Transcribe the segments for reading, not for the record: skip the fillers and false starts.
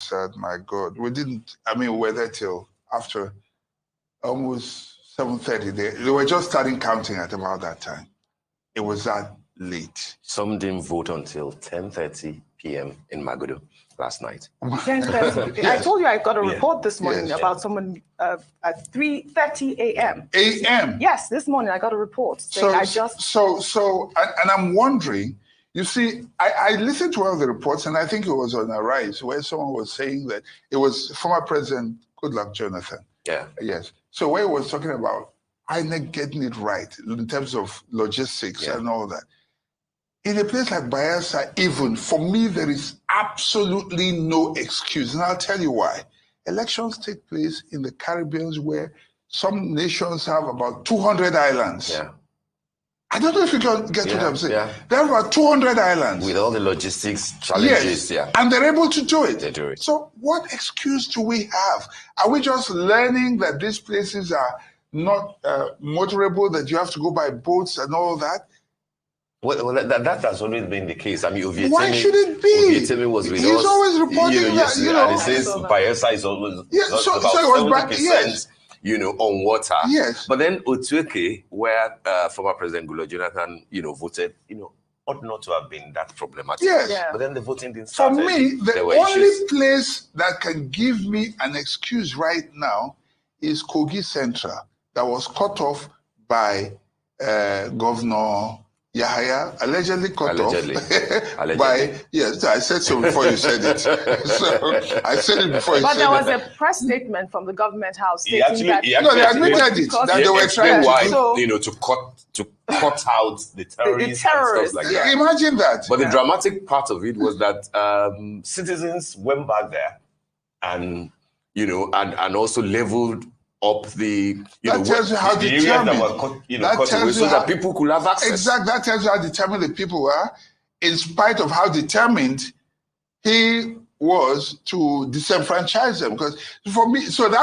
said, my God, we didn't, we were there till after almost 7:30. They were just starting counting at about that time. It was that late. Some didn't vote until 10:30 p.m. in Magodo last night. 10:30. Yes. I told you I got a report this morning about someone at 3:30 a.m. A.m. Yes, this morning I got a report saying and I'm wondering. You see, I listened to one of the reports, and I think it was on Arise, where someone was saying that it was former President Goodluck Jonathan. Yeah. Yes. So where he was talking about INEC getting it right in terms of logistics and all that. In a place like Bayelsa, even, for me, there is absolutely no excuse. And I'll tell you why. Elections take place in the Caribbean where some nations have about 200 islands. Yeah. I don't know if you can get what I'm saying. Yeah. There are about 200 islands. With all the logistics challenges, and they're able to do it. They do it. So what excuse do we have? Are we just learning that these places are not motorable, that you have to go by boats and all that? Well, that has always been the case. Ovietemi, why should it be? Ovietemi was with us. He's always reporting and he says Bayelsa is always so it was 70%. On water. Yes. But then Otueke, where former President Goodluck Jonathan, voted, ought not to have been that problematic. Yes. Yeah. But then the voting didn't start. For me, the only place that can give me an excuse right now is Kogi Central, that was cut off by Governor Yahaya, allegedly cut off by, yes, I said so before you said it. So I said it before you said it. But there was a press statement from the government house stating that... they admitted it, that they were trying to cut out the terrorists and stuff like that. Imagine that. But the dramatic part of it was that citizens went back there and, and also leveled up the that tells you how determined so that people could have access. Exactly, that tells you how determined the people were, in spite of how determined he was to disenfranchise them. Because for me, so they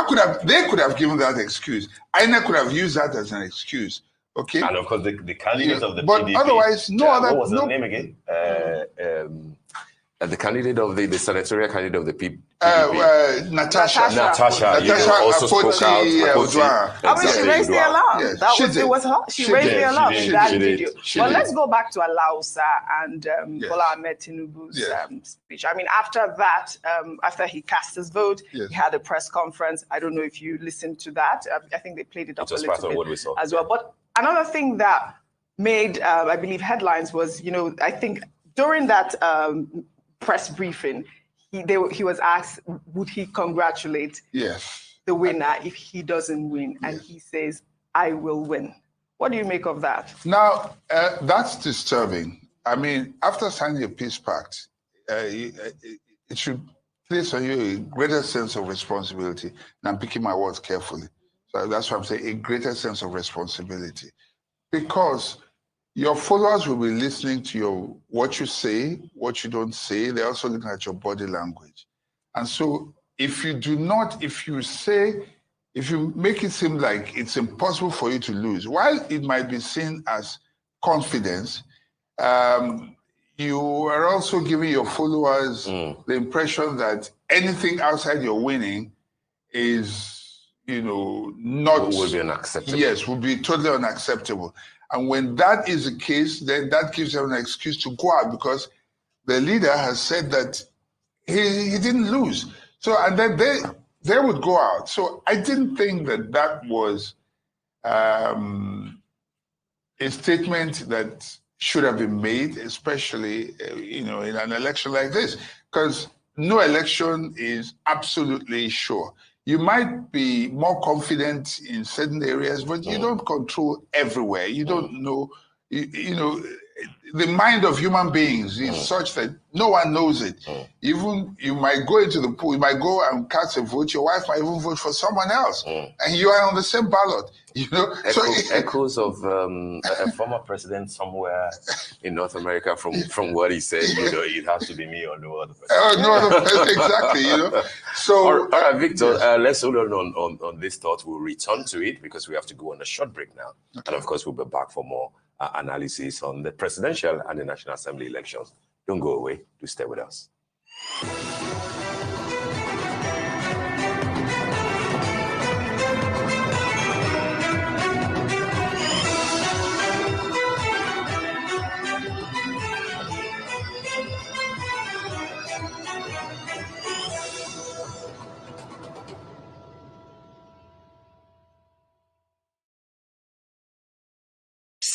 could have given that excuse. INEC could have used that as an excuse. Okay. And of course, the candidate of the but PDP. Otherwise, what was the name again? The candidate of the senatorial candidate of the PDP. Natasha also spoke out. She raised the alarm. It was her. She raised the alarm in that video. But let's go back to Alausa and Bola Ahmed Tinubu's speech. After that, after he cast his vote, he had a press conference. I don't know if you listened to that. I think they played it up a little bit as well. But another thing that made, I believe, headlines was, I think during that press briefing, he was asked, would he congratulate the winner if he doesn't win? And he says, I will win. What do you make of that? Now, that's disturbing. After signing a peace pact, it should place on you a greater sense of responsibility. And I'm picking my words carefully. So that's what I'm saying, a greater sense of responsibility. Because your followers will be listening to what you say, what you don't say. They're also looking at your body language. And so if you make it seem like it's impossible for you to lose, while it might be seen as confidence, you are also giving your followers the impression that anything outside your winning is, not... Will be unacceptable. Yes, will be totally unacceptable. And when that is the case, then that gives them an excuse to go out because the leader has said that he didn't lose. So, and then they would go out. So I didn't think that was a statement that should have been made, especially, in an election like this, because no election is absolutely sure. You might be more confident in certain areas, but you don't control everywhere. You don't know, the mind of human beings is such that no one knows it. Even you might go into the pool, you might go and cast a vote, your wife might even vote for someone else, and you are on the same ballot. Echoes of a former president somewhere in North America from what he said, it has to be me or no other person. No other person, exactly, So, all right, Victor, let's hold on this thought. We'll return to it because we have to go on a short break now. Okay. And of course, we'll be back for more analysis on the presidential and the National Assembly elections. Don't go away. Do stay with us.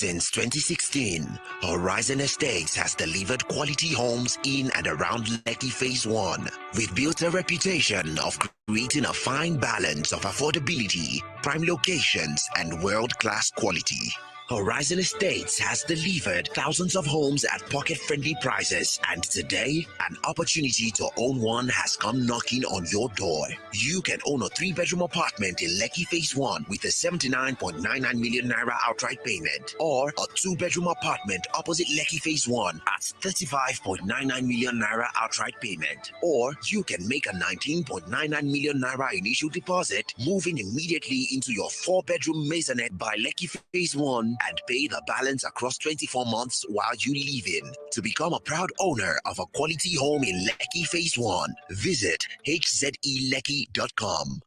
Since 2016, Horizon Estates has delivered quality homes in and around Lekki Phase 1. We've built a reputation of creating a fine balance of affordability, prime locations, and world-class quality. Horizon Estates has delivered thousands of homes at pocket-friendly prices, and today, an opportunity to own one has come knocking on your door. You can own a 3-bedroom apartment in Lekki Phase 1 with a 79.99 million naira outright payment, or a 2-bedroom apartment opposite Lekki Phase 1 at 35.99 million naira outright payment, or you can make a 19.99 million naira initial deposit, moving immediately into your 4-bedroom maisonette by Lekki Phase 1 and pay the balance across 24 months while you live in. To become a proud owner of a quality home in Lekki Phase 1, visit hzelekki.com.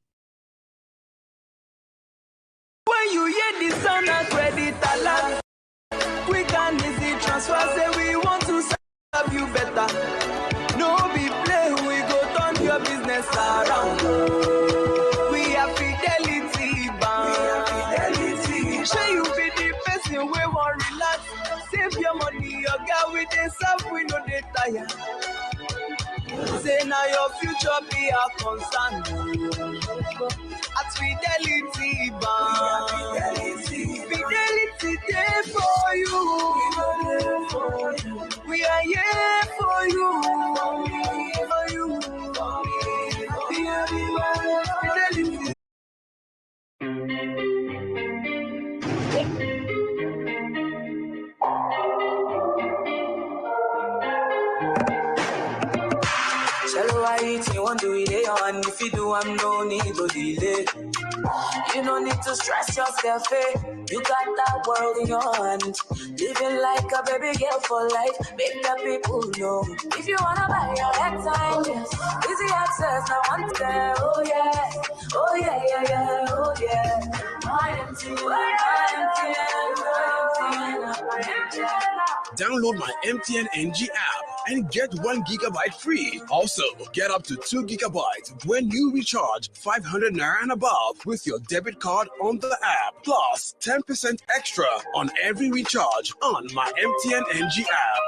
When you hear the sound of credit alert, quick and easy transfer, say we want to serve you better. No be play, we go turn your business around. We are Fidelity Bank. Show you be the person we want relax. Save your money, your girl with the self, we know they tire. Say now your future be our concern. At Fidelity Bank, Fidelity there for you. We are here for you. Fidelity. Shallow I eat, you want to do it on. If you do, I'm no need to delay. You don't need to stress yourself, eh? You got that world in your hands. Living like a baby girl for life. Make the people know. If you wanna buy your airtime, oh, yes. Easy access, I want that. Oh yeah, oh yeah, yeah, yeah, oh yeah. Download my MTN NG app and get 1 gigabyte free. Also, get up to 2 gigabytes when you recharge 500 naira and above with your debit card on the app. Plus, 10% extra on every recharge on my MTN NG app.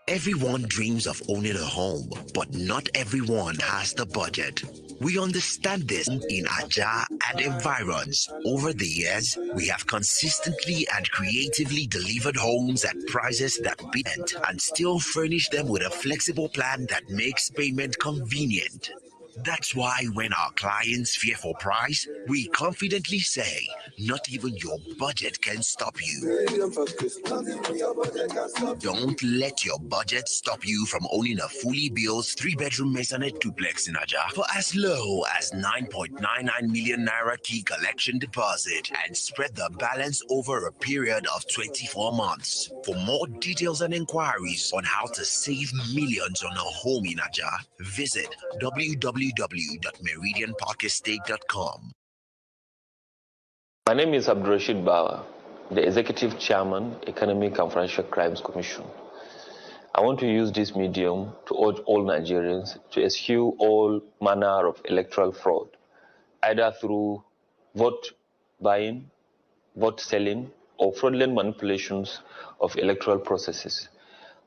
Everyone dreams of owning a home, but not everyone has the budget. We understand this in Ajah and environs. Over the years, we have consistently and creatively delivered homes at prices that beat and still furnish them with a flexible plan that makes payment convenient. That's why when our clients fear for price, we confidently say, not even your budget can stop you. Don't let your budget stop you from owning a fully built 3-bedroom maisonette duplex in Ajah for as low as 9.99 million naira key collection deposit and spread the balance over a period of 24 months. For more details and inquiries on how to save millions on a home in Ajah, visit www.meridianparkestate.com. My name is Abdurrashid Bawa, the Executive Chairman, Economic and Financial Crimes Commission. I want to use this medium to urge all Nigerians to eschew all manner of electoral fraud, either through vote buying, vote selling, or fraudulent manipulations of electoral processes.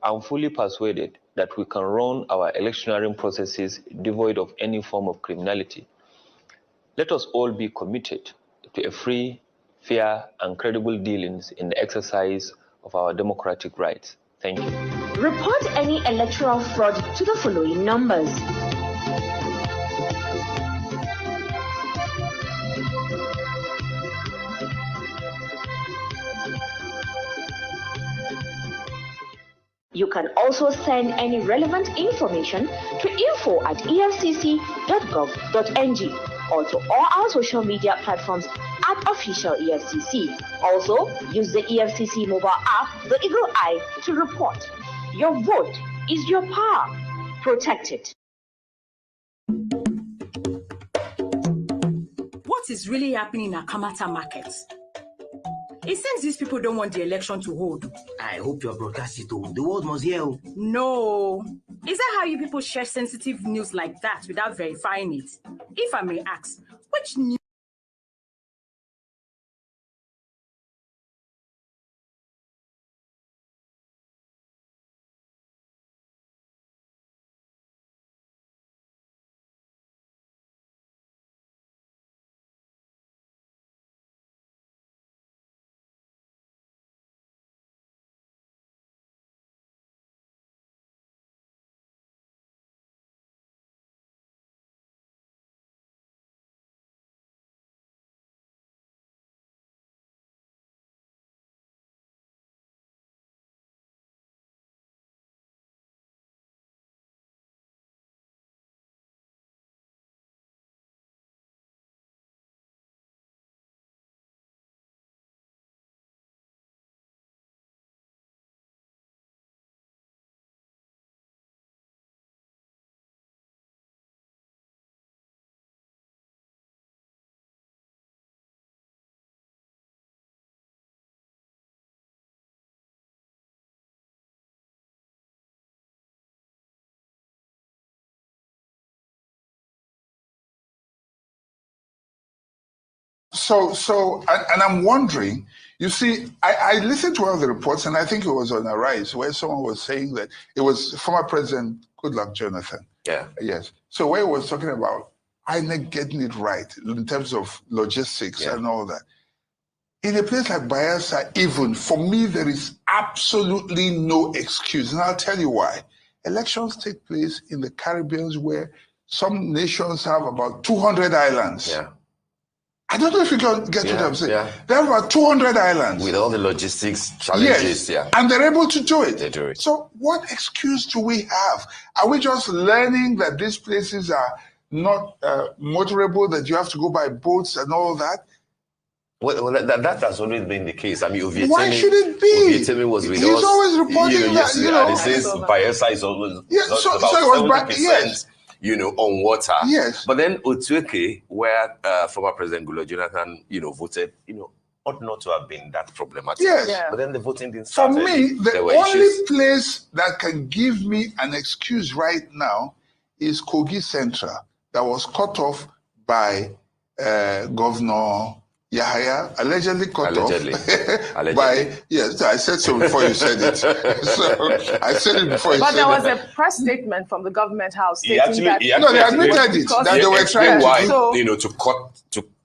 I'm fully persuaded that we can run our electioneering processes devoid of any form of criminality. Let us all be committed to a free, fair, and credible dealings in the exercise of our democratic rights. Thank you. Report any electoral fraud to the following numbers. You can also send any relevant information to info@efcc.gov.ng or to all our social media platforms @official EFCC. Also, use the EFCC mobile app, the Eagle Eye, to report. Your vote is your power. Protect it. What is really happening in Akamata Market? It seems these people don't want the election to hold. I hope your broadcast it all. The world must hear. No. Is that how you people share sensitive news like that without verifying it? If I may ask, which news And I'm wondering, you see, I listened to one of the reports, and I think it was on Arise, where someone was saying that it was former President Goodluck Jonathan. Yeah. Yes. So where he was talking about INEC getting it right in terms of logistics and all that. In a place like Bayelsa, even, for me, there is absolutely no excuse. And I'll tell you why. Elections take place in the Caribbean where some nations have about 200 islands. Yeah. I don't know if you can get what I'm saying. Yeah. They have about 200 islands. With all the logistics challenges, and they're able to do it. They do it. So what excuse do we have? Are we just learning that these places are not motorable, that you have to go by boats and all that? Well, that has always been the case. I mean, why should it be? Ovietemi was with He's us. Always reporting that, and he says Bayelsa is always so about it was 70%. On water. Yes. But then Otueke, where former President Goodluck Jonathan, voted, ought not to have been that problematic. Yes. Yeah. But then the voting didn't start. For me, the only place that can give me an excuse right now is Kogi Central, that was cut off by Governor Yahaya, allegedly cut off by, yes, I said so before you said it. So I said it before you said it. But there was a press statement from the government house stating that... No, they admitted it, that they were trying to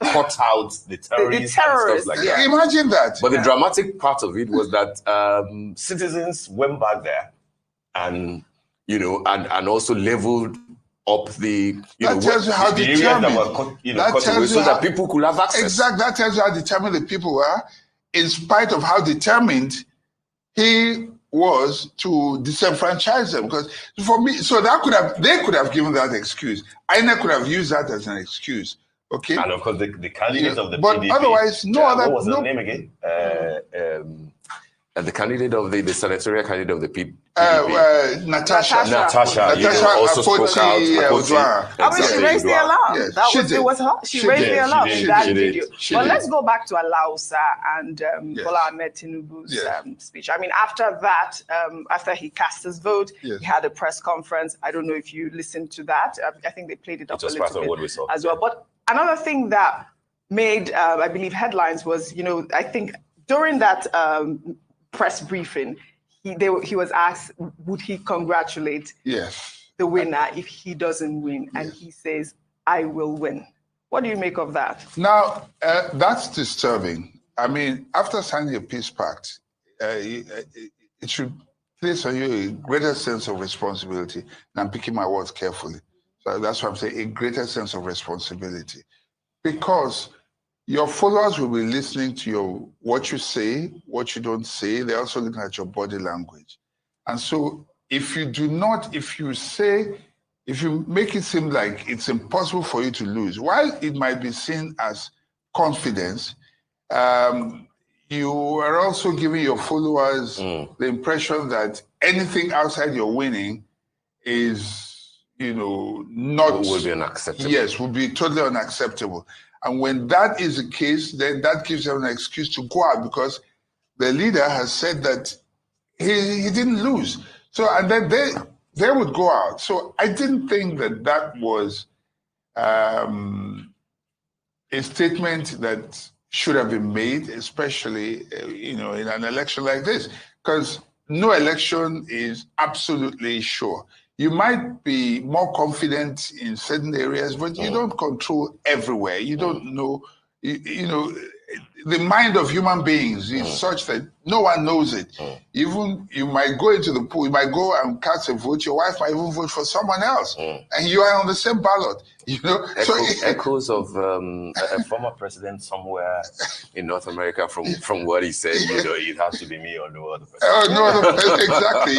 cut out the terrorists and stuff like that. Imagine that. But the dramatic part of it was that citizens went back there and, and also leveled up the tells you how determined so that people could have access. Exactly, that tells you how determined the people were, in spite of how determined he was to disenfranchise them. Because for me, so they could have given that excuse. INEC could have used that as an excuse. Okay. And of course, the candidate of the but PDP. But otherwise, what was the name again? The candidate of the senatorial candidate of the PDP. Natasha also spoke out. She raised the alarm. Yes, it was her. She raised the alarm in that video. But let's go back to Alausa and Bola Ahmed Tinubu's speech. I mean, after that, after he cast his vote, he had a press conference. I don't know if you listened to that. I think they played it up a little bit as well. But another thing that made, I believe, headlines was, I think during that press briefing, he was asked, would he congratulate the winner if he doesn't win? And he says, I will win. What do you make of that? Now, that's disturbing. I mean, after signing a peace pact, it should place on you a greater sense of responsibility. And I'm picking my words carefully. So that's what I'm saying, a greater sense of responsibility. Because your followers will be listening to what you say, what you don't say. They're also looking at your body language. And so if you make it seem like it's impossible for you to lose, while it might be seen as confidence, you are also giving your followers the impression that anything outside your winning is, not... Will be unacceptable. Yes, will be totally unacceptable. And when that is the case, then that gives them an excuse to go out because the leader has said that he didn't lose. So, and then they would go out. So I didn't think that was a statement that should have been made, especially, in an election like this, because no election is absolutely sure. You might be more confident in certain areas, but you don't control everywhere. You don't know, the mind of human beings is such that no one knows it. Even you might go into the pool, you might go and cast a vote, your wife might even vote for someone else, and you are on the same ballot. Echoes of a former president somewhere in North America from what he said, it has to be me or no other person. No other person, exactly,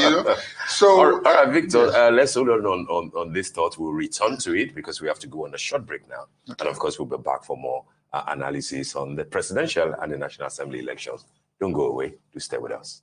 So, all right, Victor, let's hold on this thought. We'll return to it because we have to go on a short break now. Okay. And of course, we'll be back for more analysis on the presidential and the National Assembly elections. Don't go away. Do stay with us.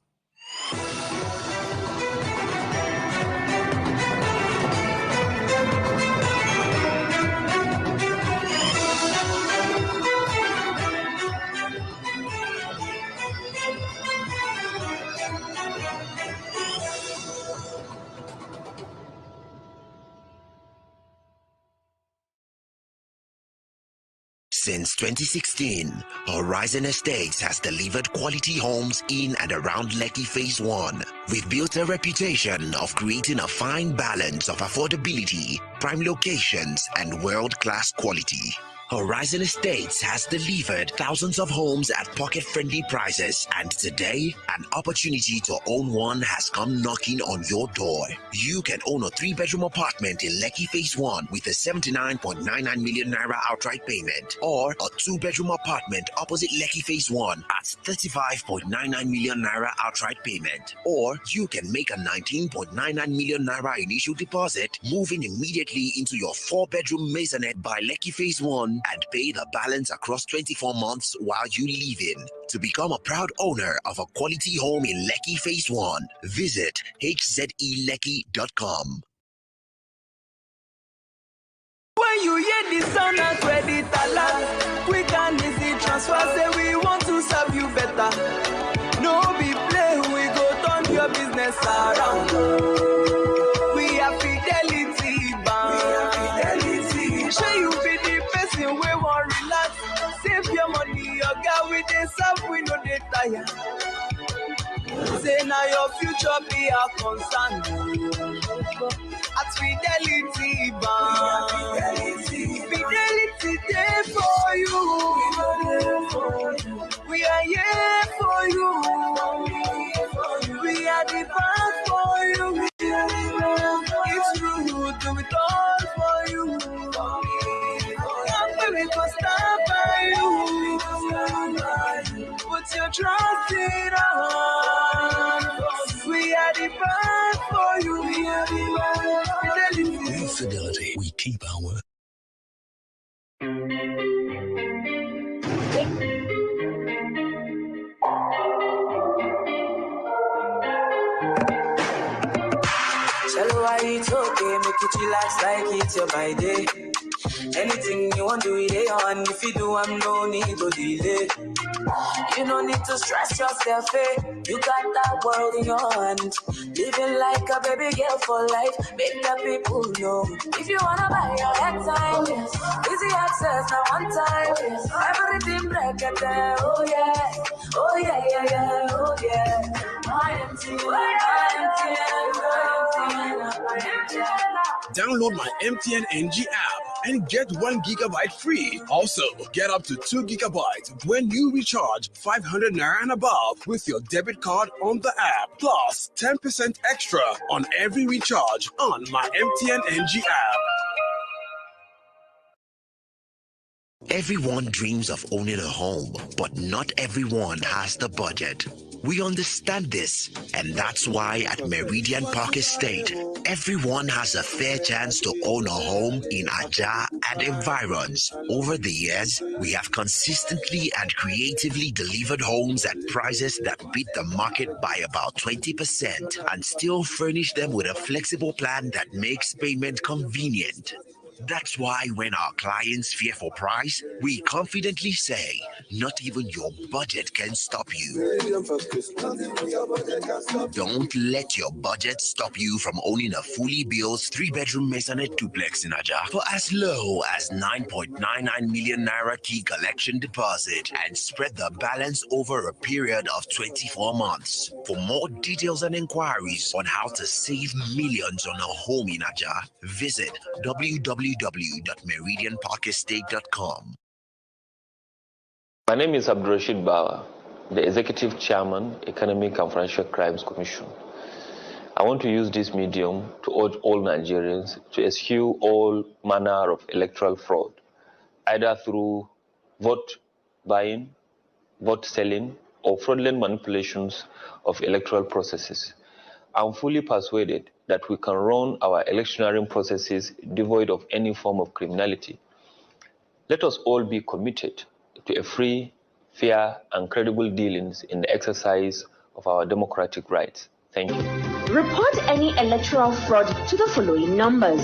Since 2016, Horizon Estates has delivered quality homes in and around Lekki Phase 1. We've built a reputation of creating a fine balance of affordability, prime locations, and world-class quality. Horizon Estates has delivered thousands of homes at pocket-friendly prices, and today, an opportunity to own one has come knocking on your door. You can own a 3-bedroom apartment in Lekki Phase 1 with a 79.99 million naira outright payment, or a 2-bedroom apartment opposite Lekki Phase 1 at 35.99 million naira outright payment, or you can make a 19.99 million naira initial deposit, moving immediately into your 4-bedroom maisonette by Lekki Phase 1 and pay the balance across 24 months while you live in. To become a proud owner of a quality home in Lekki Phase 1, visit hzelekki.com. When you hear the sound of credit alert, quick and easy transfer, say we want to serve you better. No be play, we go turn your business around. We are Fidelity Bank. Show you be the person we want relax. Save your money, your girl with the serve, we know they tire. Say now your future be a concern. At Fidelity Bank, Fidelity there for you. We are here for you. We are the bank for you. It's true, do it all for you. We can stand by you. Put your trust in us. We are the bank for you. We are the bank. Fidelity, we keep our word. Hello, it's okay, make it relax like it's your by day. Anything you want to do it on. If you do, I'm no need to delay. You don't need to stress yourself, eh? You got that world in your hand. Living like a baby girl for life. Make the people know. If you wanna buy your airtime, easy access now one time. Everything break it there. Oh yeah, oh yeah, yeah, yeah, oh yeah. Download my MTN NG app and get 1 gigabyte free. Also, get up to 2 gigabytes when you recharge 500 naira and above with your debit card on the app. Plus, 10% extra on every recharge on my MTN NG app. Everyone dreams of owning a home, but not everyone has the budget. We understand this, and that's why at Meridian Park Estate, everyone has a fair chance to own a home in Ajah and environs. Over the years, we have consistently and creatively delivered homes at prices that beat the market by about 20% and still furnish them with a flexible plan that makes payment convenient. That's why when our clients fear for price, we confidently say, not even your budget can stop you. Don't let your budget stop you from owning a fully built 3-bedroom maisonette duplex in Ajah for as low as 9.99 million naira key collection deposit and spread the balance over a period of 24 months. For more details and inquiries on how to save millions on a home in Ajah, visit www.meridianparkestate.com. My name is Abdurrashid Bawa, the Executive Chairman, Economic and Financial Crimes Commission. I want to use this medium to urge all Nigerians to eschew all manner of electoral fraud, either through vote buying, vote selling, or fraudulent manipulations of electoral processes. I'm fully persuaded that we can run our electioneering processes devoid of any form of criminality. Let us all be committed to a free, fair, and credible dealings in the exercise of our democratic rights. Thank you. Report any electoral fraud to the following numbers.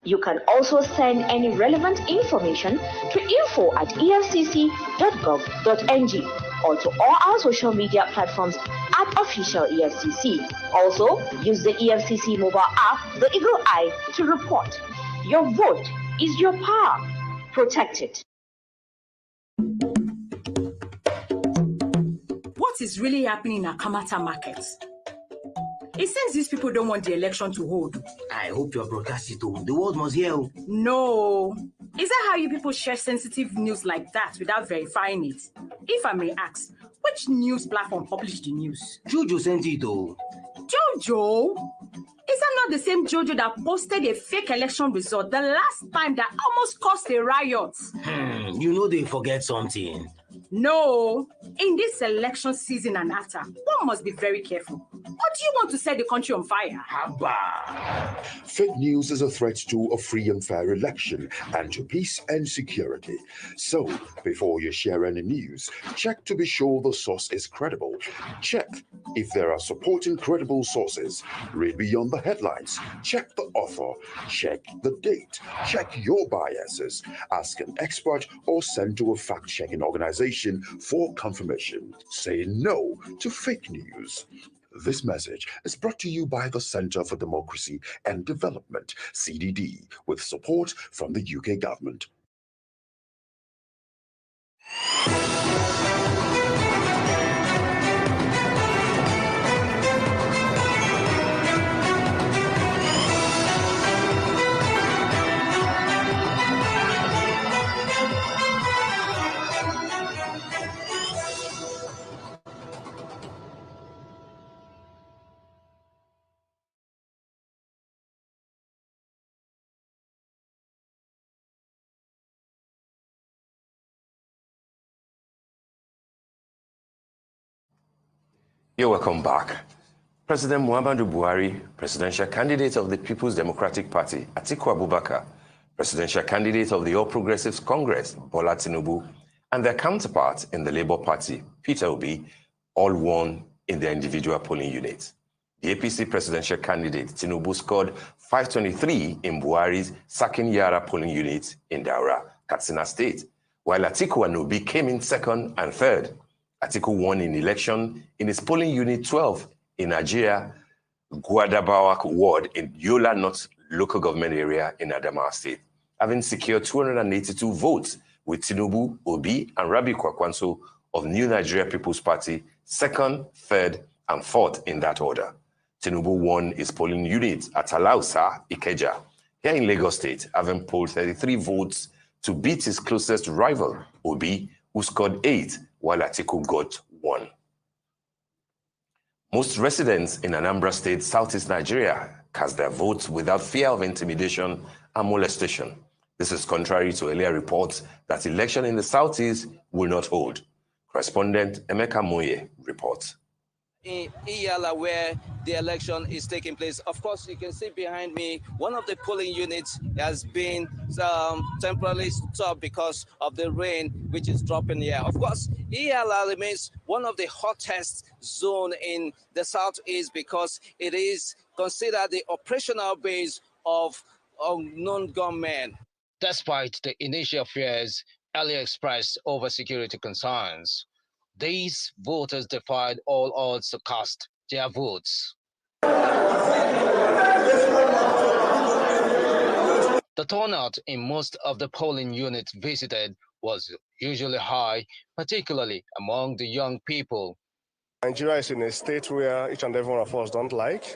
You can also send any relevant information to info@efcc.gov.ng onto all our social media platforms at Official EFCC. Also, use the EFCC mobile app, the Eagle Eye, to report. Your vote is your power. Protect it. What is really happening in Akamata markets? It seems these people don't want the election to hold. I hope your broadcast it. The world must hear. No. Is that how you people share sensitive news like that without verifying it? If I may ask, which news platform published the news? Jojo sent it though. Jojo? Is that not the same Jojo that posted a fake election result the last time that almost caused a riot? You know they forget something. No, in this election season and after, one must be very careful. Or do you want to set the country on fire? Haba. Fake news is a threat to a free and fair election and to peace and security. So, before you share any news, check to be sure the source is credible. Check if there are supporting credible sources. Read beyond the headlines. Check the author. Check the date. Check your biases. Ask an expert or send to a fact-checking organization for confirmation. Say no to fake news. This message is brought to you by the Center for Democracy and Development, CDD, with support from the UK government. You're welcome back. President Muhammadu Buhari, presidential candidate of the People's Democratic Party, Atiku Abubakar, presidential candidate of the All Progressives Congress, Bola Tinubu, and their counterpart in the Labour Party, Peter Obi, all won in their individual polling units. The APC presidential candidate, Tinubu, scored 523 in Buhari's Sakin Yara polling unit in Daura, Katsina State, while Atiku and Obi came in second and third. Atiku won in election in his polling unit 12 in Nigeria, Guadabawak ward in Yola North local government area in Adamawa State, having secured 282 votes, with Tinubu, Obi, and Rabi Kwakwanso of New Nigeria People's Party second, third, and fourth in that order. Tinubu won his polling unit at Alausa, Ikeja, here in Lagos State, having polled 33 votes to beat his closest rival, Obi, who scored 8, while Atiku got 1. Most residents in Anambra State, Southeast Nigeria, cast their votes without fear of intimidation and molestation. This is contrary to earlier reports that election in the Southeast will not hold. Correspondent Emeka Moye reports. In Iyala, where the election is taking place. Of course, you can see behind me, one of the polling units has been temporarily stopped because of the rain, which is dropping here. Of course, Iyala remains one of the hottest zones in the Southeast because it is considered the operational base of non-government. Despite the initial fears earlier expressed over security concerns, these voters defied all odds to cast their votes. The turnout in most of the polling units visited was usually high, particularly among the young people. Nigeria is in a state where each and every one of us don't like,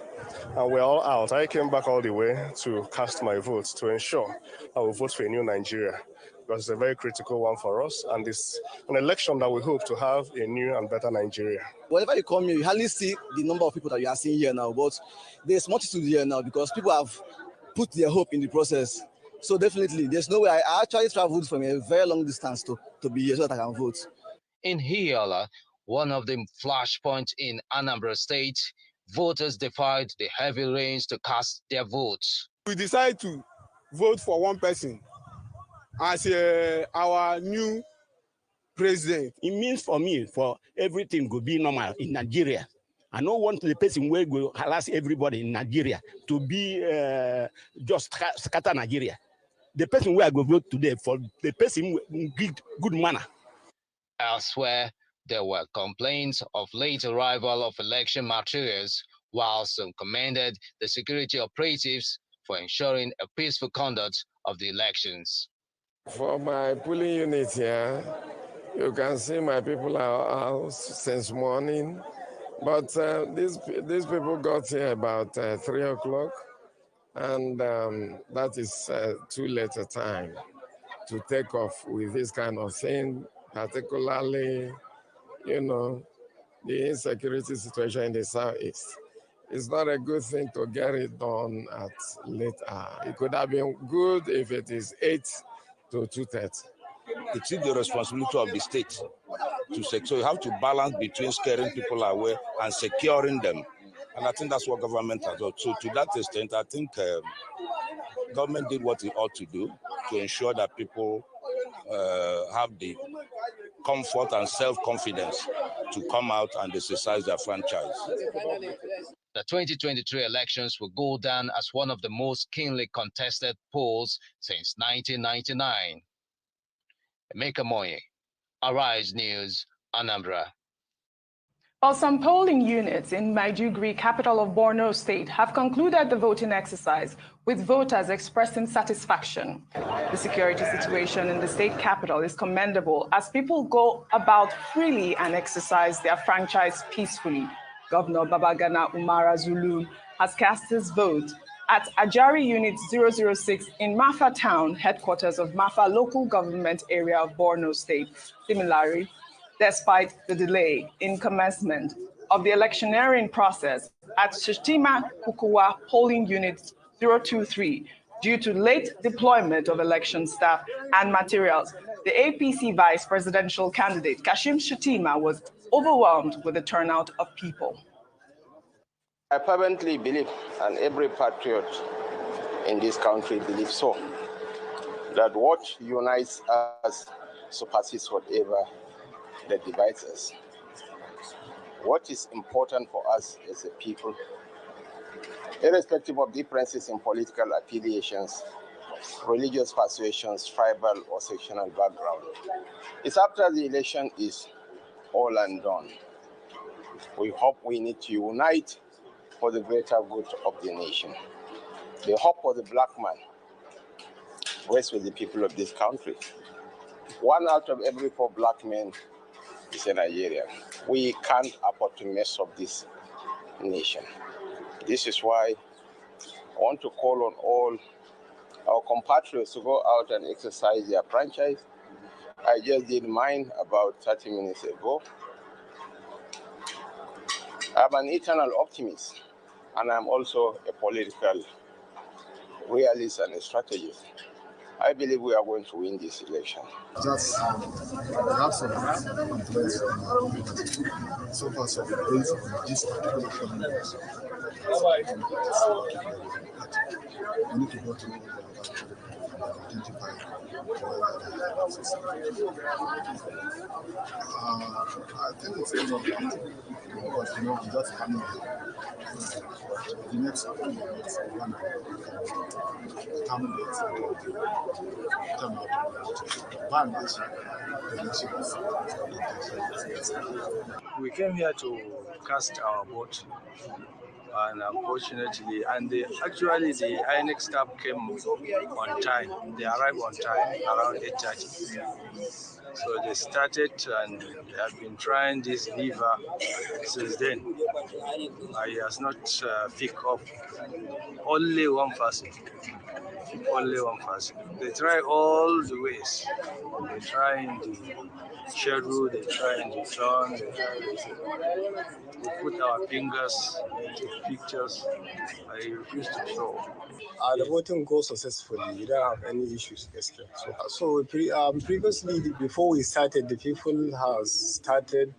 and we're all out. I came back all the way to cast my votes to ensure I will vote for a new Nigeria, because it's a very critical one for us, and it's an election that we hope to have a new and better Nigeria. Whenever you come here, you hardly see the number of people that you are seeing here now, but there's multitude here now because people have put their hope in the process. So definitely, there's no way. I actually traveled from a very long distance to be here so that I can vote. In Iyala, one of the flashpoints in Anambra State, voters defied the heavy rains to cast their votes. We decided to vote for one person as our new president. It means for me, for everything to be normal in Nigeria. I don't want the person who will harass everybody in Nigeria to be just scatter Nigeria. The person where I go vote today for the person with good manner. Elsewhere, There were complaints of late arrival of election materials, while some commended the security operatives for ensuring a peaceful conduct of the elections. For my polling unit here, you can see my people are out since morning, but these people got here about 3 o'clock, and that is too late a time to take off with this kind of thing, particularly, you know, the insecurity situation in the southeast. It's not a good thing to get it done at late hour. It could have been good if it is 8 to 2:30. It is the responsibility of the state to secure. So you have to balance between scaring people away and securing them. And I think that's what government has done. So to that extent, I think government did what it ought to do to ensure that people have the comfort and self-confidence to come out and exercise their franchise. The 2023 elections will go down as one of the most keenly contested polls since 1999. Emeka Moye, Arise News, Anambra. Well, some polling units in Maiduguri, capital of Borno State, have concluded the voting exercise, with voters expressing satisfaction. The security situation in the state capital is commendable as people go about freely and exercise their franchise peacefully. Governor Babagana Umara Zulu has cast his vote at Ajari Unit 006 in Mafa Town, headquarters of Mafa Local Government Area of Borno State. Similarly, despite the delay in commencement of the electioneering process at Shishtima Kukuwa Polling Unit 023 due to late deployment of election staff and materials, the APC vice presidential candidate Kashim Shettima was overwhelmed with the turnout of people. I fervently believe, and every patriot in this country believes so, that what unites us supersedes whatever that divides us. What is important for us as a people, irrespective of differences in political affiliations, religious persuasions, tribal or sectional background, is after the election is all and done, we hope we need to unite for the greater good of the nation. The hope for the black man rests with the people of this country. 1 out of every 4 black men is in Nigeria. We can't afford to mess up this nation. This is why I want to call on all our compatriots to go out and exercise their franchise. I just did mine about 30 minutes ago. I'm an eternal optimist, and I'm also a political realist and a strategist. I believe we are going to win this election. Just have some influence so far some influence on this particular community. We need to go to identify I think it's a lot because we just coming the next 1 We came here to cast our vote, and unfortunately, actually the INEC staff came on time. They arrived on time around 8:30. So they started, and they have been trying this lever since then. It has not picked up. Only one person. Only one person. They try all the ways. They try in the schedule, they try in the turn, they put our fingers into pictures. I refuse to show. The voting goes successfully. We don't have any issues. So previously, before we started, the people has started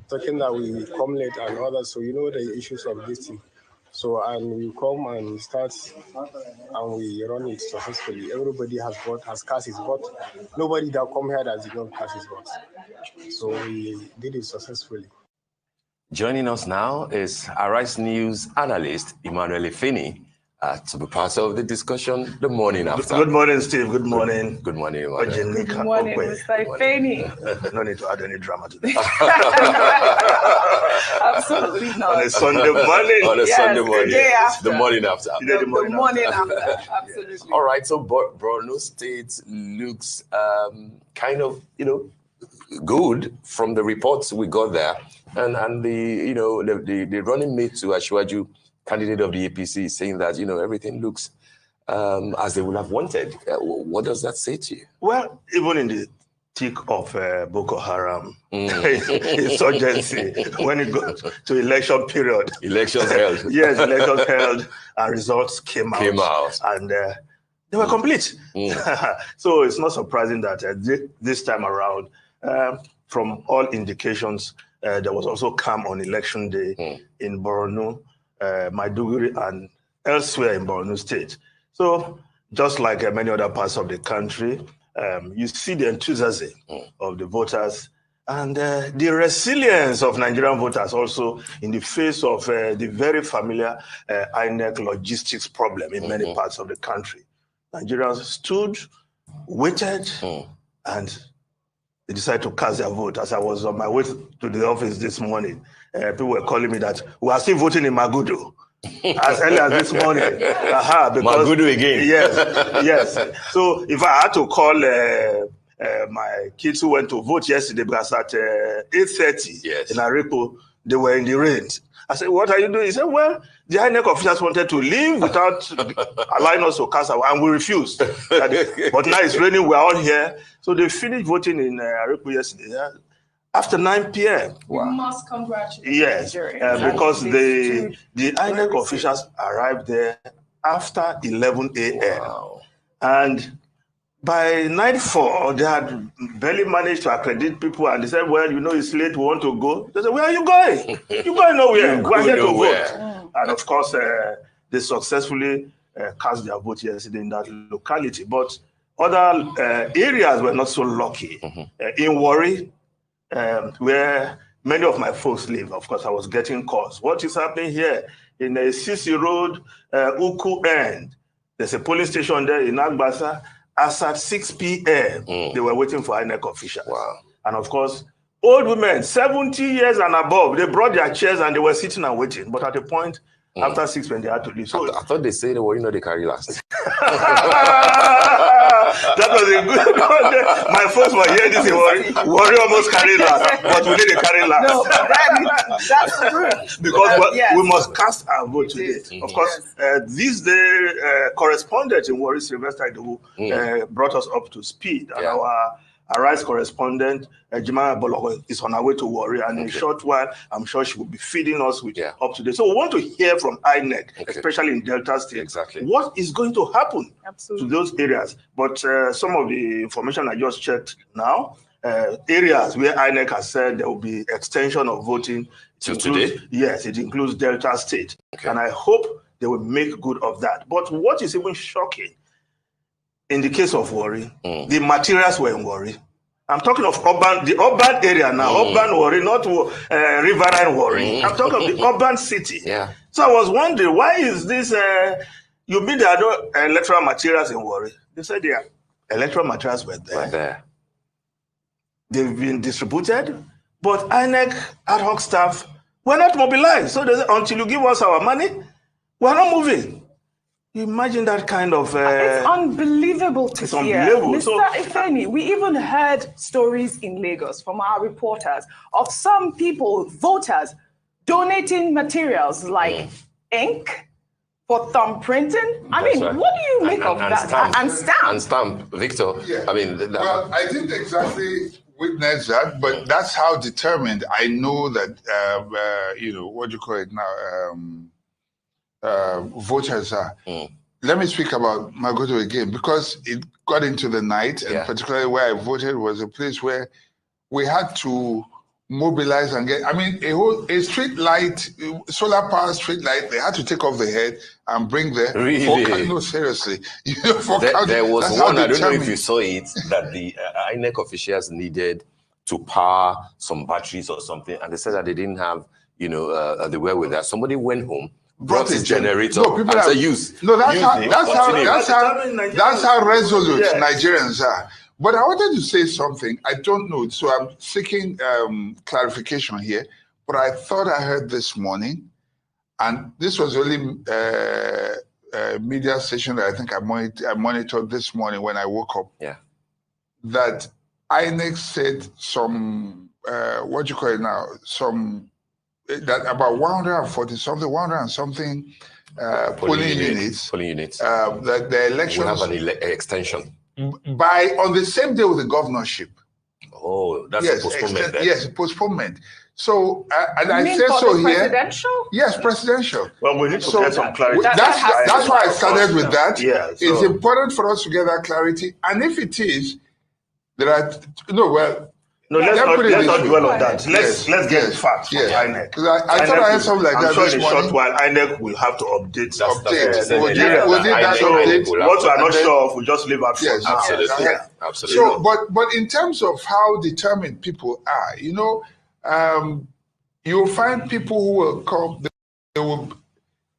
talking that we come late and others. So you know the issues of this thing. So, and we come and start and we run it successfully. Everybody has cast his vote. Nobody that come here that did not cast his vote. So we did it successfully. Joining us now is Arise News analyst Emmanuel Ifini. to be part of the discussion the morning after. Good morning, Steve. Good morning. Good morning, Good morning, Mr. Ifeni. No need to add any drama today. Absolutely not. On a Sunday morning. On a Sunday morning. The day after. The morning after. The morning after. Absolutely. All right. So Borno State looks kind of, good from the reports we got there, and the running mate to Ashwaju, candidate of the APC, is saying that everything looks as they would have wanted. What does that say to you? Well, even in the thick of Boko Haram insurgency, when it goes to election period, elections held. Yes, elections held, and results came out. And they were complete. So it's not surprising that this time around, from all indications, there was also calm on election day in Borno, Maiduguri, and elsewhere in Borno State. So just like many other parts of the country, you see the enthusiasm of the voters and the resilience of Nigerian voters also in the face of the very familiar INEC logistics problem in many parts of the country. Nigerians stood, waited, and they decided to cast their vote. As I was on my way to the office this morning, people were calling me that we are still voting in Magudu. As early as this morning. Because, Magudu again. Yes. So if I had to call my kids who went to vote yesterday, because at 8:30 in Arepo, they were in the rain. I said, what are you doing? He said, well, the INEC officials wanted to leave without allowing us to cast our vote, and we refused. But now it's raining, we're all here. So they finished voting in Arepo yesterday. After 9 p.m. We must congratulate Nigerians. Because the INEC officials arrived there after 11 a.m. Wow. And by nightfall, they had barely managed to accredit people, and they said, well, it's late, we want to go. They said, where are you going? You're going nowhere. We're here to vote. And of course, they successfully cast their vote yesterday in that locality. But other areas were not so lucky. In Warri, where many of my folks live, of course, I was getting calls. What is happening here? In Sisi Road, Uku End, there's a police station there in Agbasa. As at 6 p.m., they were waiting for INEC officials. Wow. And of course, old women, 70 years and above, they brought their chairs and they were sitting and waiting. But at a point, after 6 p.m., they had to leave. So I thought they said, they carry last. That was a good one. My folks were hearing this in Warri almost carried last, but we didn't carry last. No, that's true. Because we must cast our vote today. Of course, this day, correspondent in Warri, Sylvester Idowu, brought us up to speed. And our Arise correspondent, Jemima Boloko, is on her way to Warri, and in a short while, I'm sure she will be feeding us with up to date. So we want to hear from INEC, especially in Delta State, what is going to happen to those areas. But some of the information I just checked now, areas where INEC has said there will be extension of voting. Today? Yes, it includes Delta State. And I hope they will make good of that. But what is even shocking, in the case of Warri, the materials were in Warri. I'm talking of the urban area now, urban Warri, not riverine Warri. I'm talking of the urban city. So I was wondering, why is this, you mean there are no electoral materials in Warri? They said their electoral materials were there. They've been distributed, but INEC ad hoc staff were not mobilized. So they said, until you give us our money, we're not moving. Imagine that kind of... it's unbelievable to hear. Unbelievable. Mr. Ifeni, we even heard stories in Lagos from our reporters of some people, voters, donating materials like ink for thumb printing. I mean, what do you make of that? Stamp. And stamp, Victor. I mean... Well, I didn't exactly witness that, but that's how determined I know that, what do you call it now? Voters are. Let me speak about Magodo again, because it got into the night, and particularly where I voted was a place where we had to mobilize and get, a street light, solar power street light, they had to take off the head and bring the... Really? No, seriously. There was one, I don't know if you saw it, that the INEC officials needed to power some batteries or something, and they said that they didn't have, the wherewithal. Somebody went home, brought his generator and said, use. No, that's how resolute Nigerians are. But I wanted to say something. I don't know, so I'm seeking clarification here. But I thought I heard this morning, and this was only a media station that I think I monitored this morning when I woke up. Yeah. That INEC said some, what do you call it now? That about 140 something, 100 and something polling units. That the elections will have an extension on the same day with the governorship. Oh, that's a postponement. Yes, postponement. So, and I say so here. Presidential? Yes, presidential. Well, we need to get some clarity. That's why I started with that. Yeah, it's important for us to get that clarity. And if it is, there are let's not dwell on that. Let's get facts from INEC. Because I thought I heard something like that sure this in a morning. short while INEC will have to update. We'll need that update. What we are not sure of, we just leave out. Yes, absolutely. Absolutely. So, but in terms of how determined people are, you'll find people who will come. They will,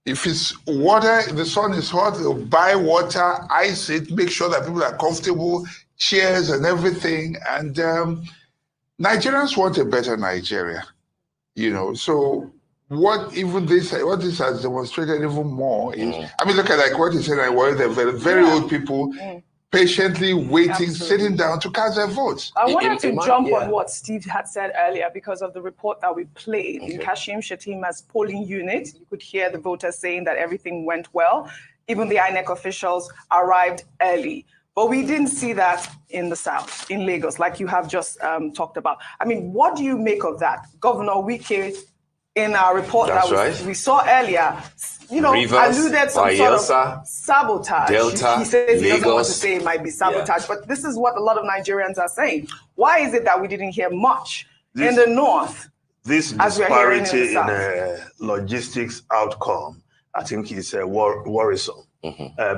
if it's water, the sun is hot, they'll buy water, ice it, make sure that people are comfortable, chairs and everything, and. Nigerians want a better Nigeria, So what this has demonstrated even more is, look at like what you said. The very old people patiently waiting, sitting down to cast their votes. I wanted to jump on what Steve had said earlier because of the report that we played in Kashim Shettima's polling unit. You could hear the voters saying that everything went well. Even the INEC officials arrived early. But we didn't see that in the South, in Lagos, like you have just talked about. What do you make of that? Governor Wike, in our report we saw earlier, Rivers, alluded some sort of sabotage. Delta, he says he doesn't want to Lagos. say it might be sabotage, but this is what a lot of Nigerians are saying. Why is it that we didn't hear much in the North? This disparity in logistics outcome, I think is worrisome.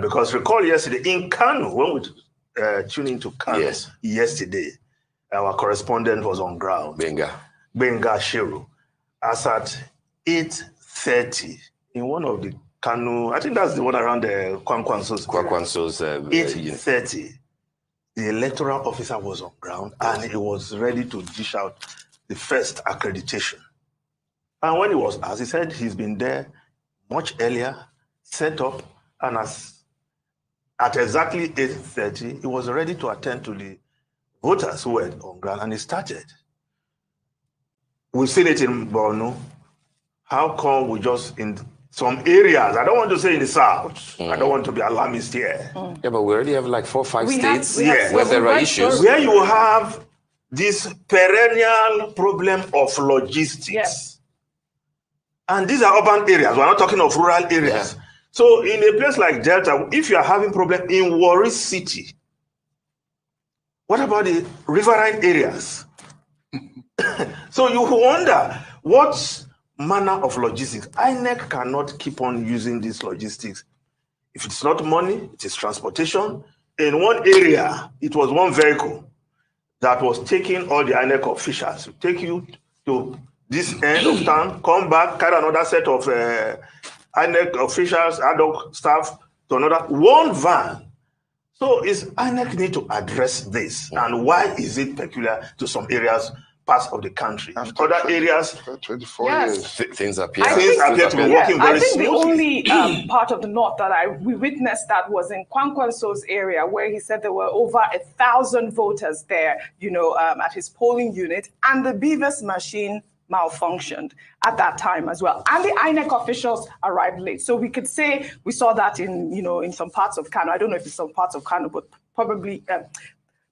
Because recall yesterday in Kano, when we tuned into Kano yesterday, our correspondent was on ground. Benga Shiru. As at 8:30 in one of the Kano, I think that's the one around the Kwankwanso's. 8:30, the electoral officer was on ground and he was ready to dish out the first accreditation. And when he was asked, he said he's been there much earlier, set up. And at exactly 8:30, he was ready to attend to the voters who were on ground, and he started. We've seen it in Borno. How come we just in some areas? I don't want to say in the South. I don't want to be alarmist here. Yeah, but we already have like 4 or 5 states where there are issues. Where you have this perennial problem of logistics. Yes. And these are urban areas. We're not talking of rural areas. Yeah. So in a place like Delta, if you are having problem in Warri City, what about the riverine areas? So you wonder what manner of logistics. INEC cannot keep on using these logistics. If it's not money, it is transportation. In one area, it was one vehicle that was taking all the INEC officials to take you to this end of town, come back, carry another set of INEC officials, ad hoc staff to another, one van. So INEC need to address this. And why is it peculiar to some areas, parts of the country? Other areas, 24 years. Things appear to be working very smoothly. The only part of the North that we witnessed that was in Kwankwanso's area, where he said there were over 1,000 voters there, at his polling unit, and the Beavers machine malfunctioned at that time as well. And the INEC officials arrived late. So we could say we saw that in some parts of Kano. I don't know if it's some parts of Kano, but probably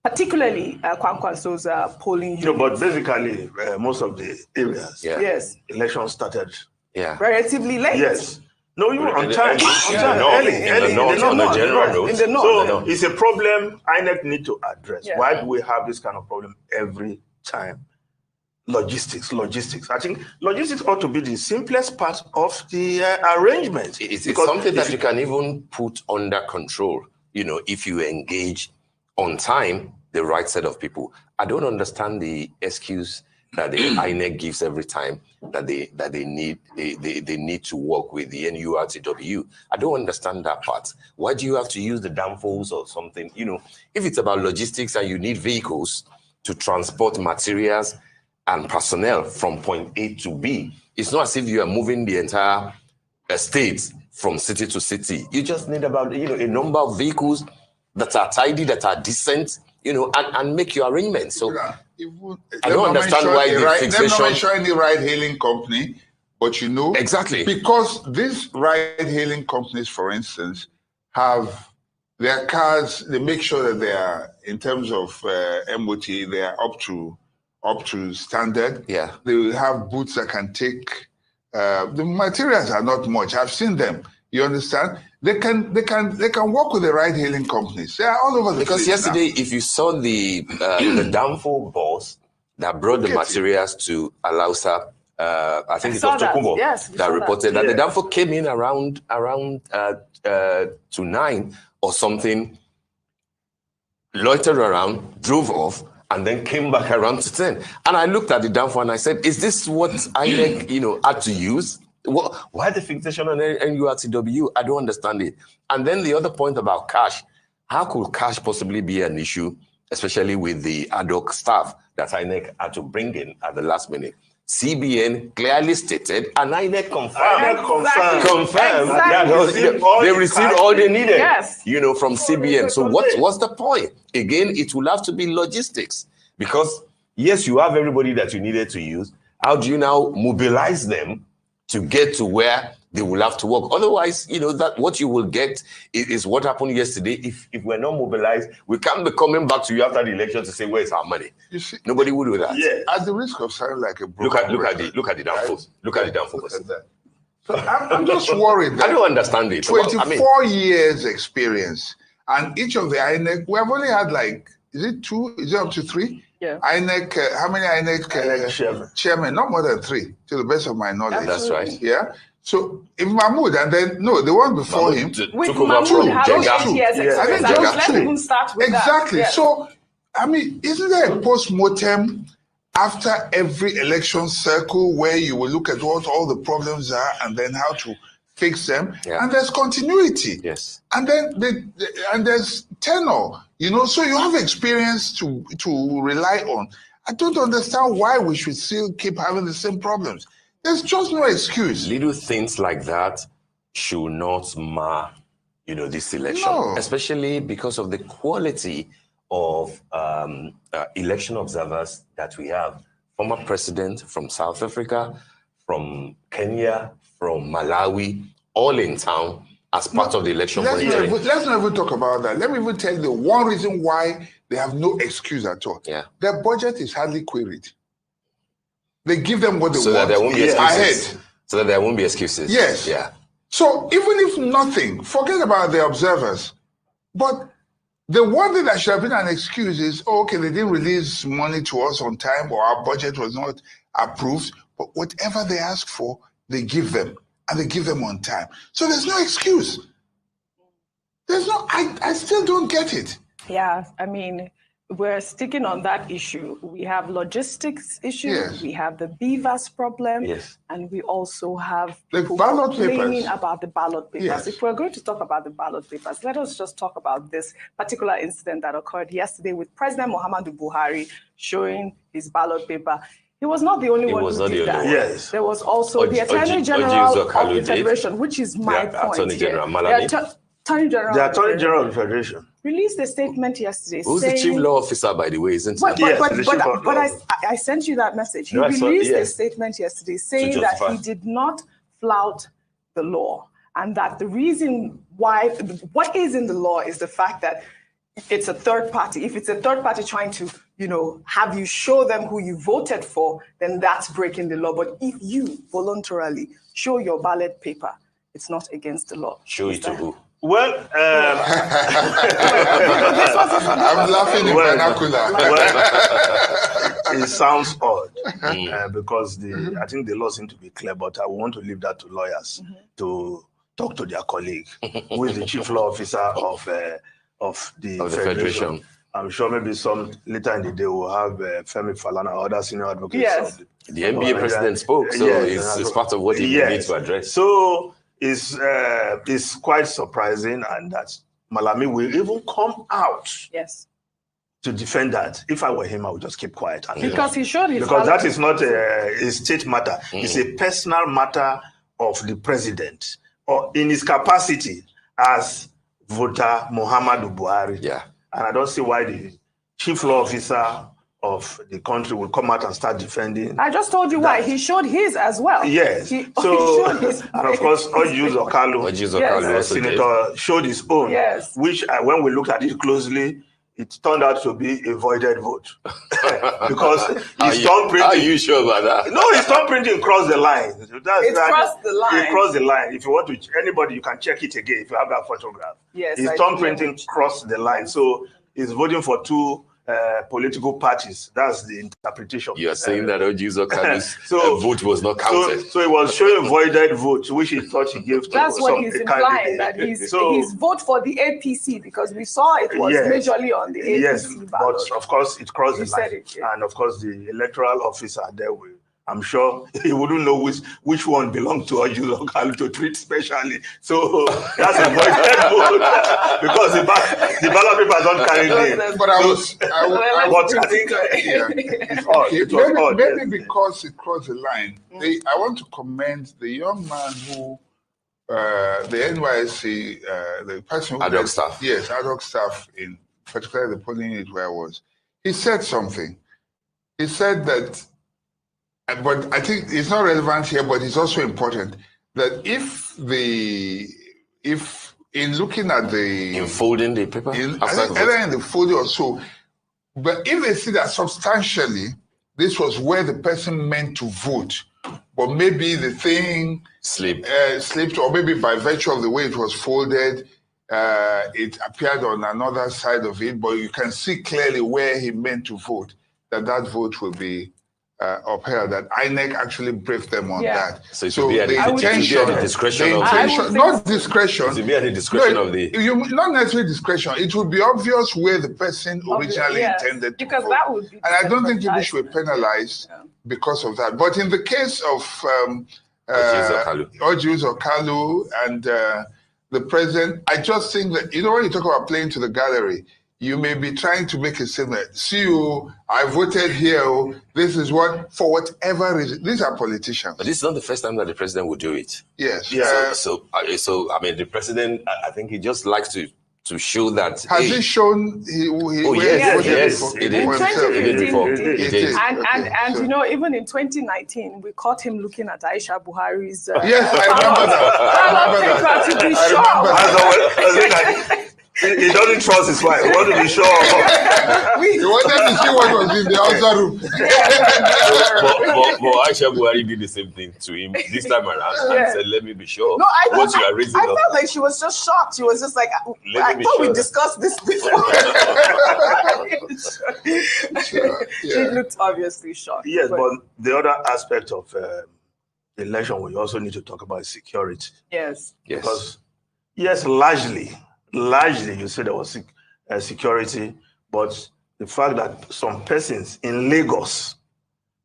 particularly Kwankwanso's polling unit. But basically most of the areas, elections started relatively late. Yes. No, you were on time. Early. In the north. So it's a problem INEC need to address. Yeah. Why do we have this kind of problem every time? Logistics. I think logistics ought to be the simplest part of the arrangement. It's something that you can even put under control, if you engage on time the right set of people. I don't understand the excuse that the INEC gives every time that they need to work with the NURTW. I don't understand that part. Why do you have to use the Danfos or something? You know, if it's about logistics and you need vehicles to transport materials and personnel from point A to B, it's not as if you are moving the entire state from city to city. You just need about, you know, a number of vehicles that are tidy, that are decent, you know, and make your arrangements. So I don't understand why the fixation. Let me mention any ride-hailing company, but you know, exactly, because these ride-hailing companies, for instance, have their cars. They make sure that they are, in terms of MOT, they are up to standard. Yeah, they have booths that can take. The materials are not much. I've seen them. You understand? They can work with the ride-hailing companies. They are all over the place. Because yesterday, if you saw the Danfo bus that brought the materials to Alausa, I think it was Tokumbo that reported that the Danfo came in around to 9 or something, loitered around, drove off, and then came back around to 10. And I looked at the Danfo and I said, "Is this what INEC, you know, had to use? Why the fixation on NURTW? I don't understand it." And then the other point about cash, how could cash possibly be an issue, especially with the ad hoc staff that INEC had to bring in at the last minute? CBN clearly stated, and INEC confirmed that they received all they needed, you know, from CBN. So what's the point? Again, it will have to be logistics, because yes, you have everybody that you needed to use. How do you now mobilize them to get to where they will have to work? Otherwise, you know, that what you will get is what happened yesterday. If we're not mobilized, we can't be coming back to you after the election to say, where's our money? You see, nobody would do that. Yeah, at the risk of sounding like a look at the Danfos. Look at the Danfos. So I'm just worried. I don't understand it. 24 years experience, and each of the INEC, we have only had like, is it 2? Is it up to 3? Yeah. INEC, how many INEC chairman? Not more than 3, to the best of my knowledge. That's right. Yeah. So if Mahmoud, and then the one before him with Mahmoud having 8 years experience, let's even start with exactly. That. So I mean, isn't there a post-mortem after every election cycle where you will look at what all the problems are and then how to fix them? And there's continuity. Yes. And then and there's tenure. You know, so you have experience to rely on. I don't understand why we should still keep having the same problems. There's just no excuse. Little things like that should not mar, you know, this election, especially because of the quality of election observers that we have. Former president from South Africa, from Kenya, from Malawi, all in town as part of the election monitoring. Let's not even talk about that. Let me even tell you the one reason why they have no excuse at all. Yeah. Their budget is hardly queried. They give them what they want. So that there won't be excuses. Ahead. So that there won't be excuses. Yes. Yeah. So even if nothing, forget about the observers. But the one thing that should have been an excuse is, okay, they didn't release money to us on time, or our budget was not approved. But whatever they ask for, they give them. And they give them on time. So there's no excuse. There's no, I still don't get it. Yeah, I mean, we're sticking on that issue. We have logistics issues, we have the BVAS problem, and we also have the ballot complaining about the ballot papers. If we're going to talk about the ballot papers, let us just talk about this particular incident that occurred yesterday with President Muhammadu Buhari showing his ballot paper. He was not the only one who did that. Yes. There was also the Attorney General of the Federation, which is my point. Attorney General The Attorney General of the Federation released a statement yesterday. Who's the chief law officer, by the way, isn't it? But I sent you that message. He released a statement yesterday saying that he did not flout the law, and that the reason why, what is in the law is the fact that it's a third party. If it's a third party trying to, you know, have you show them who you voted for, then that's breaking the law. But if you voluntarily show your ballot paper, it's not against the law. Show it to who? Well, I'm laughing in vernacular. It sounds odd because I think the law seems to be clear, but I want to leave that to lawyers to talk to their colleague, who is the chief law officer of the Federation. I'm sure maybe some later in the day we'll have Femi Falana or other senior advocates. Yes. The NBA president spoke, so it's part of what he needs to address. So it's quite surprising, and that Malami will even come out. Yes. To defend that. If I were him, I would just keep quiet. Because he showed his Because that is not a state matter. It's a personal matter of the president, or in his capacity as voter Muhammadu Buhari. Yeah. And I don't see why the chief law officer of the country will come out and start defending. I just told you why. He showed his as well. Yes. He showed his. And of course, Ojus Okalu, Senator, showed his own. Yes. Which, when we look at it closely, it turned out to be a voided vote. Because his thumb printing. Are you sure about that? No, his thumb printing crossed the line. Crossed the line. It crossed the line. If you want to, anybody, you can check it again if you have that photograph. Yes. His thumb printing crossed the line. So he's voting for two political parties. That's the interpretation. You are saying that Ojus Okalu's vote was not counted. So it was showing a voided vote, which he thought he gave to That's what he's implying, that his vote for the APC, because we saw it was majorly on the APC ballot. But of course it crossed the line. And of course the electoral officer there will, I'm sure he wouldn't know which one belonged to Ojus Okalu to treat specially. So that's a voided vote because the ballot papers don't carry name. But I think it's odd. It was odd. Maybe because it crossed the line. I want to commend the young man who, the NYSC, the person who ad hoc staff. Yes, ad hoc staff in particularly the polling unit where I was. He said something. He said that. But I think it's not relevant here, but it's also important that if in looking at in folding the paper, either in the folding or so, but if they see that substantially this was where the person meant to vote, but maybe the thing slipped, or maybe by virtue of the way it was folded, it appeared on another side of it, but you can see clearly where he meant to vote, that vote will be upheld, that INEC actually briefed them on that. So it will be at the discretion of not discretion. It will be at the discretion of the. Not necessarily discretion. It will be obvious where the person originally intended to vote. That would be. And I don't think people should be penalized because of that. But in the case of Ojus Okalu and the president, I just think that, when you talk about playing to the gallery, you may be trying to make a statement. See you, I voted here. This is what, for whatever reason. These are politicians. But this is not the first time that the president would do it. Yes. So I mean, the president, I think he just likes to show that. Has he shown? Yes, he did before. And even in 2019, we caught him looking at Aisha Buhari's. Yes, I remember that. He doesn't trust his wife. He wants to be sure. He wanted to see what was in the outer room. but Aisha Buhari did the same thing to him this time around and said, "Let me be sure." No, I felt like she was just shocked. She was just like, "I thought we discussed this before." She looked obviously shocked. Yes, but the other aspect of the election we also need to talk about is security. Yes. Because largely you say there was security, but the fact that some persons in Lagos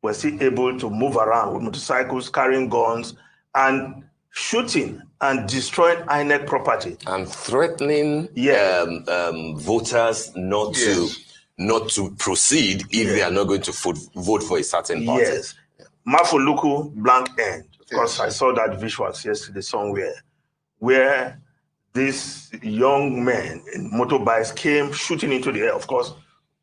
were still able to move around with motorcycles, carrying guns, and shooting and destroying INEC property. And threatening voters not to proceed if they are not going to vote for a certain party. Yes. Mafoluku blank end. Of course, I saw that visuals yesterday somewhere where these young men in motorbikes came shooting into the air. Of course,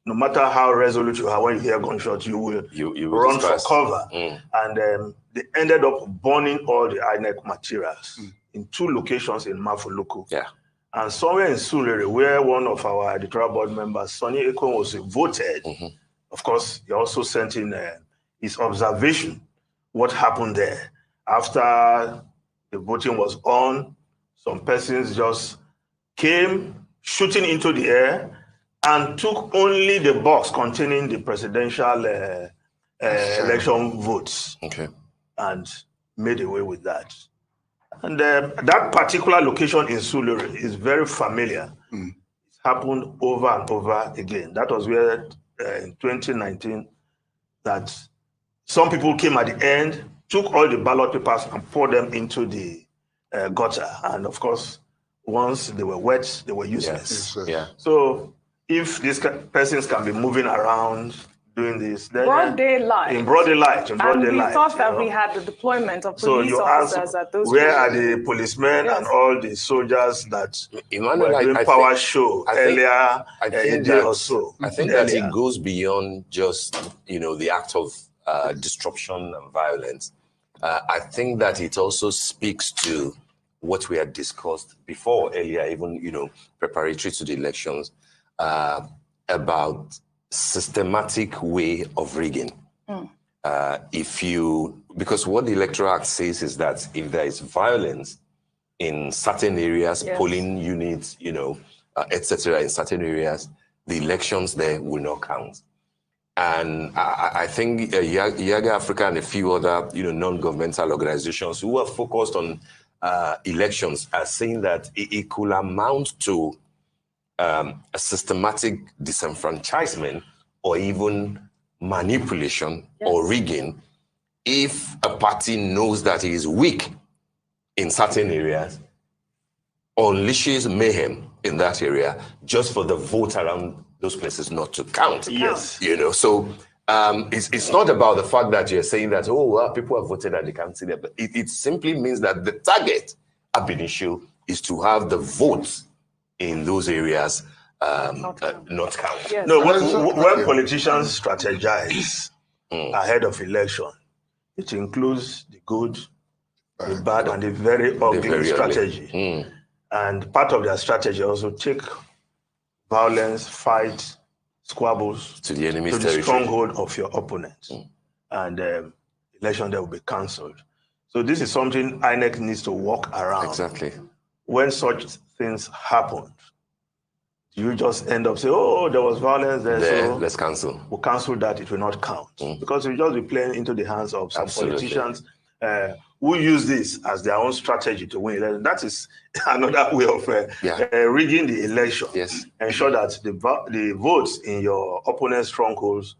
no matter how resolute you are, when you hear gunshots, you will run for cover. And they ended up burning all the INEC materials in 2 locations in Mafoluku. Yeah. And somewhere in Surrey, where one of our editorial board members, Sonny Ekon, was voted, of course, he also sent in his observation, what happened there. After the voting was on, some persons just came shooting into the air and took only the box containing the presidential election votes and made away with that. And that particular location in Surrey is very familiar. It's happened over and over again. That was where in 2019 that some people came at the end, took all the ballot papers and poured them into the gutter. And of course, once they were wet, they were useless. Yes. Yeah. So if these persons can be moving around doing this, then broad daylight. In broad daylight. And we thought that we had the deployment of police officers at those where are the policemen and all the soldiers that Emmanuel, were doing power show earlier a day or so? I think that it goes beyond just, the act of disruption and violence. I think that it also speaks to what we had discussed before earlier, even, preparatory to the elections, about systematic way of rigging. Because what the Electoral Act says is that if there is violence in certain areas, polling units, etc., in certain areas, the elections there will not count. And I think Yaga Africa and a few other, non-governmental organizations who are focused on elections are saying that it could amount to a systematic disenfranchisement or even manipulation or rigging if a party knows that it is weak in certain areas, unleashes mayhem in that area just for the vote around those places not to count. Yes. So it's not about the fact that you're saying that, people have voted and they can't see that, but it simply means that the target ab initio is to have the votes in those areas not count. Yes. No, when politicians strategize ahead of election, it includes the good, the bad, and the very ugly strategy. And part of their strategy also take violence, fight, squabbles to the enemy's to the territory, stronghold of your opponent. And election there will be cancelled. So this is something INEC needs to work around. Exactly. When such things happen, you just end up saying, there was violence there, so let's cancel. We'll cancel that, it will not count. Because you'll just be playing into the hands of some politicians who use this as their own strategy to win election. That is another way of rigging the election. Yes. Ensure that the votes in your opponent's strongholds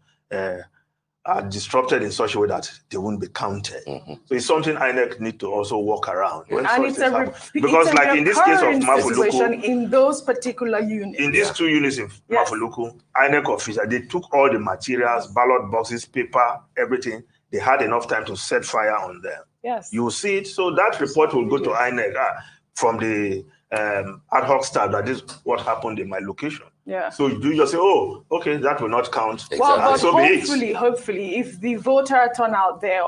are disrupted in such a way that they won't be counted. So it's something INEC need to also work around. And it's because like in this case of Mafuluku, in those particular units. In these two units in Mafuluku, INEC officers, they took all the materials, ballot boxes, paper, everything. They had enough time to set fire on them. Yes. You will see it. So that report will go to INEC from the ad hoc staff that this is what happened in my location. Yeah. So you just say, okay, that will not count. Well, but hopefully, if the voter turnout there,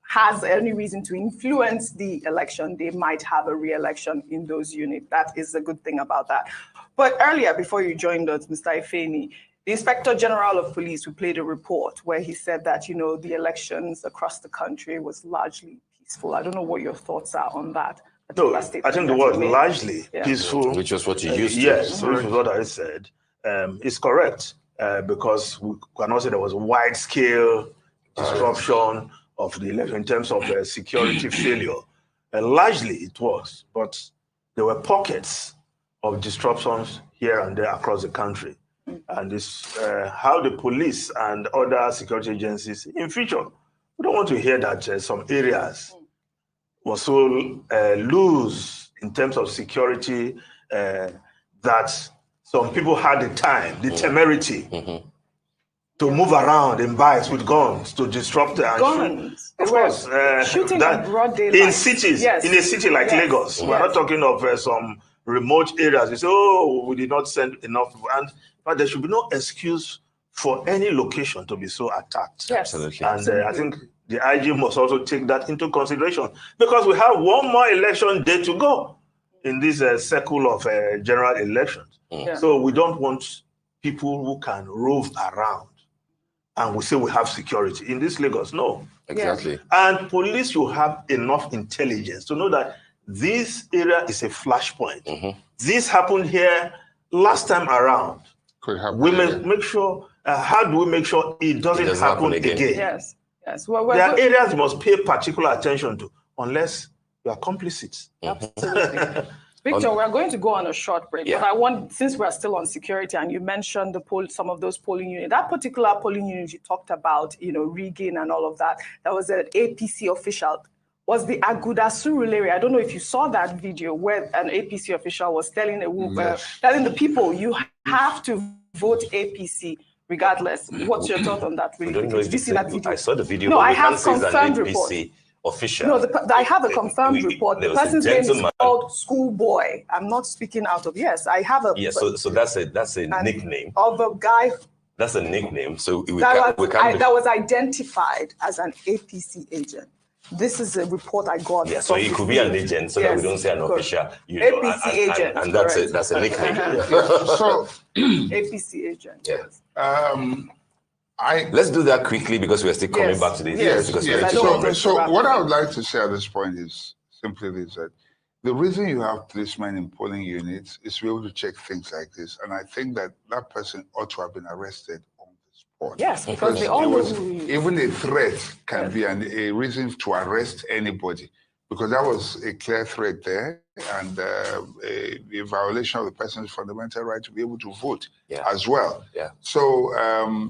has any reason to influence the election, they might have a re-election in those units. That is a good thing about that. But earlier, before you joined us, Mr. Ifeni, the Inspector General of Police, we played a report where he said that, the elections across the country was largely peaceful. I don't know what your thoughts are on that. No, I think the word largely peaceful, which was what you used to. Yes, which is what I said. Is correct because we cannot say there was wide-scale disruption of the election in terms of security failure. Largely it was, but there were pockets of disruptions here and there across the country. And this how the police and other security agencies in future, we don't want to hear that some areas were so loose in terms of security that some people had the time, the temerity to move around in bikes with guns to disrupt and guns. Of course, shooting in broad daylight. In cities, in a city like Lagos. We're not talking of some remote areas. You say, we did not send enough, but there should be no excuse for any location to be so attacked. Yes. Absolutely. And I think the IG must also take that into consideration because we have one more election day to go in this cycle of general elections. So we don't want people who can rove around and we say we have security. In this Lagos, no. Exactly. And police should have enough intelligence to know that this area is a flashpoint. This happened here last time around. Could happen. We make sure, how do we make sure it doesn't happen again? Yes. Yes. Well, there are areas you must pay particular attention to unless you are complicit. Absolutely. Victor, we're going to go on a short break, but I want, since we're still on security and you mentioned some of those polling units, that particular polling unit you talked about, rigging and all of that, that was an APC official, was the Aguda Surulere. I don't know if you saw that video where an APC official was telling telling the people, you have to vote APC regardless. What's your thought on that? Really? I don't know if you see that video. I saw the video. No, I have confirmed report. Official. No, I have a confirmed report. The person's name is called Schoolboy. I'm not speaking out of I have a. Yeah, so that's a nickname of a guy. That's a nickname. So that was identified as an APC agent. This is a report I got. Yeah, so he could be an agent, so that we don't say an official. APC agent, and that's a nickname. So APC agent. Yeah. Let's do that quickly because we're still coming back to this. So what I would like to say at this point is simply this: that the reason you have policemen in polling units is to be able to check things like this, and I think that person ought to have been arrested on the spot. Yes, because they all know even a threat can be a reason to arrest anybody, because that was a clear threat there and a violation of the person's fundamental right to be able to vote as well. Yeah. So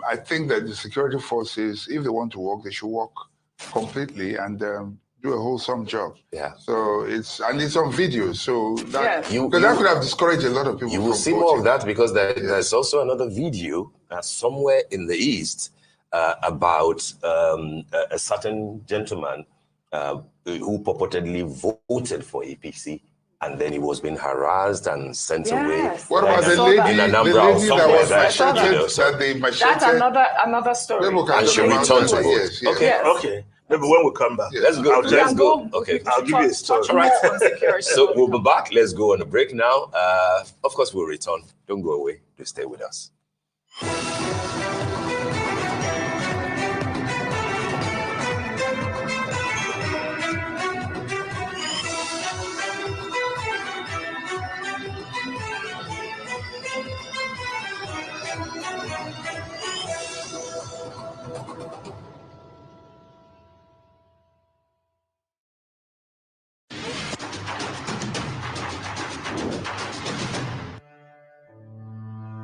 I think that the security forces, if they want to work, they should work completely and do a wholesome job. Yeah. So it's on video. So that, that could have discouraged a lot of people. You will see more of that because there's also another video somewhere in the East about a certain gentleman who purportedly voted for APC, and then he was being harassed and sent away. What about the lady in Anambra somewhere? That's another story. And she returned to vote. Okay. Maybe when we come back. Let's go. Let's go. Okay. I'll give you a story. All right. So we'll be back. Let's go on a break now. Of course, we'll return. Don't go away. Just stay with us.